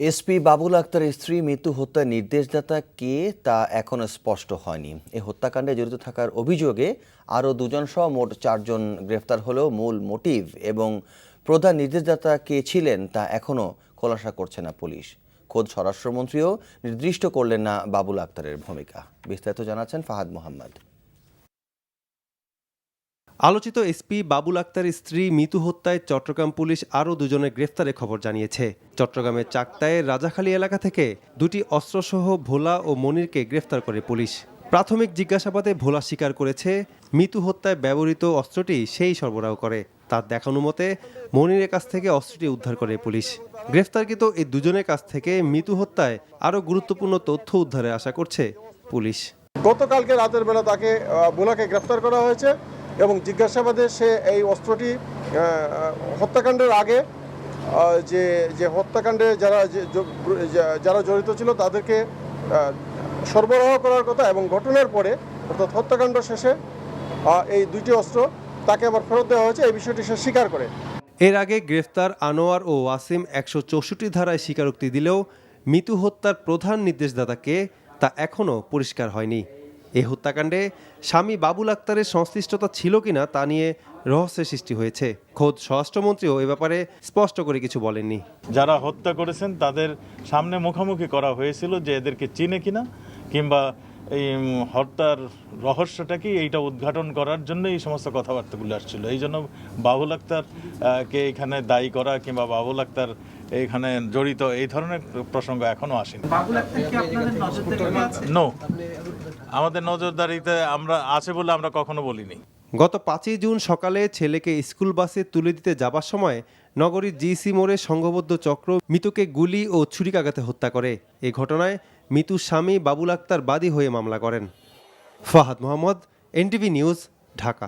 SP Babul আক্তারের স্ত্রী মৃত্যু হত্যার নির্দেশদাতা কে তা এখনো স্পষ্ট হয়নি। এই হত্যাকাণ্ডে জড়িত থাকার অভিযোগে আরও দুজন সহ মোট 4 জন গ্রেফতার হলেও মূল মোটিভ এবং প্রধান নির্দেশদাতা কে ছিলেন তা এখনো খোলাসা করছে না পুলিশ। খোদ স্বরাষ্ট্রমন্ত্রীও নির্দিষ্ট করলেন না বাবুল আক্তারের ভূমিকা। বিস্তারিত জানাচ্ছেন ফাহাদ মোহাম্মদ। আলোচিত এসপি বাবুল আক্তারের স্ত্রী মিতু হত্যায় চট্টগ্রাম পুলিশ আরও দুজনের গ্রেফতারের খবর জানিয়েছে। চট্টগ্রামের চাকতায়ের রাজাখালী এলাকা থেকে দুটি অস্ত্রসহ ভোলা ও মনিরকে গ্রেফতার করে পুলিশ। প্রাথমিক জিজ্ঞাসাবাদে ভোলা স্বীকার করেছে মিতু হত্যায় ব্যবহৃত অস্ত্রটি সেই সরবরাহ করে। তার দেখানো মতে মনিরের কাছ থেকে অস্ত্রটি উদ্ধার করে পুলিশ। গ্রেফতারকৃত এই দুজনের কাছ থেকে মিতু হত্যায় আরও গুরুত্বপূর্ণ তথ্য উদ্ধারের আশা করছে পুলিশ। গতকালকে রাতের বেলা তাকে ভোলাকে গ্রেফতার করা হয়েছে এবং জিজ্ঞাসাবাদে সে এই অস্ত্রটি হত্যাকাণ্ডের আগে যে হত্যাকাণ্ডে যারা জড়িত ছিল তাদেরকে সরবরাহ করার কথা এবং ঘটনার পরে অর্থাৎ হত্যাকাণ্ড শেষে এই দুইটি অস্ত্র তাকে আবার ফেরত দেওয়া হয়েছে, এই বিষয়টি সে স্বীকার করে। এর আগে গ্রেফতার আনোয়ার ও ওয়াসিম 164 ধারায় স্বীকারোক্তি দিলেও মিতু হত্যার প্রধান নির্দেশদাতাকে তা এখনও পরিষ্কার হয়নি। এই হত্যাকাণ্ডে স্বামী বাবুল আক্তারের সংশ্লিষ্টতা ছিল কিনা তা নিয়ে রহস্যের সৃষ্টি হয়েছে। খোদ স্বরাষ্ট্রমন্ত্রীও এ ব্যাপারে স্পষ্ট করে কিছু বলেননি। যারা হত্যা করেছেন তাদের সামনে মুখোমুখি করা হয়েছিল যে এদেরকে চিনে কিনা, কিংবা এই হত্যার রহস্যটা কি এইটা উদ্ঘাটন করার জন্য এই সমস্ত কথাবার্তাগুলো আসছিল। এই জন্য বাবুল আক্তারকে এখানে দায়ী করা কিংবা বাবুল আক্তার এখানে জড়িত এই ধরনের প্রসঙ্গ এখনো আসেনি। নো, আমাদের নজরদারিতে আমরা আছে বলে আমরা কখনো বলিনি। গত 5 জুন সকালে ছেলেকে স্কুল বাসে তুলে দিতে যাবার সময় নগরীর জিসি মোড়ে সংঘবদ্ধ চক্র মিতুকে গুলি ও ছুরিকাঘাতে হত্যা করে। এই ঘটনায় মিতুর স্বামী বাবুল আক্তার বাদী হয়ে মামলা করেন। Fahad Mohammad, NTV news, Dhaka.